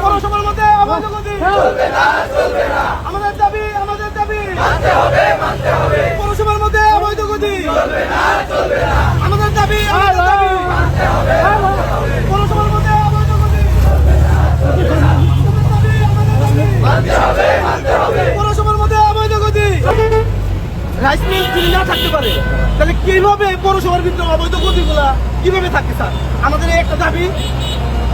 পৌরসভার মধ্যে অবৈধ গতি আমাদের দাবি পৌরসভার মধ্যে অবৈধ গতি আমাদের দাবি পৌরসভার মধ্যে অবৈধ গতি পৌরসভার মধ্যে অবৈধ গতি রাইস মিল যদি না থাকতে পারে তাহলে কিভাবে পৌরসভার ভিতরে অবৈধ গতিগুলা কিভাবে থাকে স্যার? আমাদের একটা দাবি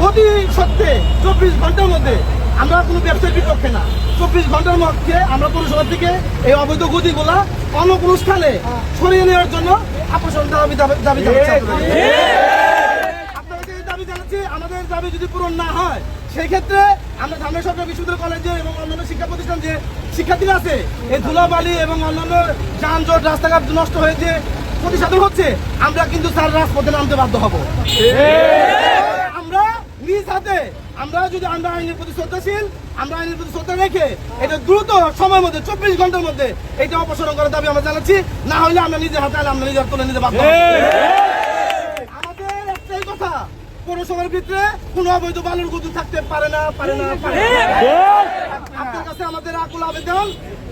অতি সত্ত্বে 24 ঘন্টার মধ্যে আমরা কোনো ব্যবসার বিপক্ষে না। 24 ঘন্টার মধ্যে আমরা পৌরসভা থেকে এই অবৈধ গতিগুলা অন্য কোনো স্থানে সরিয়ে নেওয়ার জন্য আপনার দাবি জানাচ্ছি। আমাদের দাবি যদি পূরণ না হয় সেই ক্ষেত্রে আমরা ধামরাই সরকারি বিশ্ববিদ্যালয় কলেজে এবং অন্যান্য শিক্ষা প্রতিষ্ঠান যে শিক্ষার্থীরা আছে এই ধুলাবালি এবং অন্যান্য যানজট রাস্তাঘাট নষ্ট হয়ে যে প্রতিসাধন হচ্ছে আমরা কিন্তু স্যার রাজপথে নামতে বাধ্য হব। আমরা নিজ হাতে আমরা আইনের প্রতি শ্রদ্ধাশীল আমরা আইনের প্রতি শ্রদ্ধা রেখে এটা দ্রুত সময়ের মধ্যে 24 ঘন্টার মধ্যে এটা অপসারণ করার দাবি আমরা জানাচ্ছি। না হলে আমরা নিজের হাতে আমরা নিজের তুলে নিতে বাধ্য হব। আমাদের একটাই কথা, পৌরসভার ভিতরে কোনো অবৈধ বালুর গতি থাকতে পারে না। আপনার কাছে আমাদের আকুল আবেদন,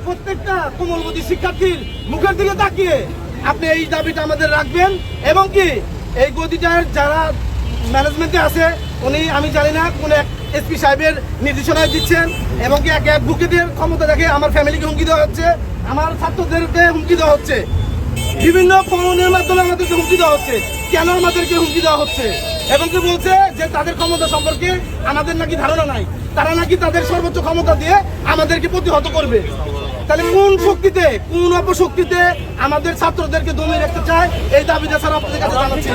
প্রত্যেকটা কোমলমতি শিক্ষার্থীর মুখের দিকে তাকিয়ে আপনি এই দাবিটা আমাদের রাখবেন এবং কি এই গতিটার যারা ম্যানেজমেন্টে আছে উনি আমি জানি না কোন এক এসপি সাহেবের নির্দেশনায় দিচ্ছেন এবং কি এক অ্যাডভোকেটের ক্ষমতা দেখে আমার ফ্যামিলিকে হুমকি দেওয়া হচ্ছে, আমার ছাত্রদেরকে হুমকি দেওয়া হচ্ছে, বিভিন্ন ফোনের মাধ্যমে আমাদেরকে হুমকি দেওয়া হচ্ছে। কেন আমাদেরকে হুমকি দেওয়া হচ্ছে? এবং কি বলছে যে তাদের ক্ষমতা সম্পর্কে আমাদের নাকি ধারণা নাই, তারা নাকি তাদের সর্বোচ্চ ক্ষমতা দিয়ে আমাদেরকে প্রতিহত করবে। তাহলে কোন শক্তিতে কোন অপশক্তিতে আমাদের ছাত্রদেরকে দমিয়ে রাখতে চায়? এই দাবিটা স্যার আপনাদের কাছে জানাচ্ছি।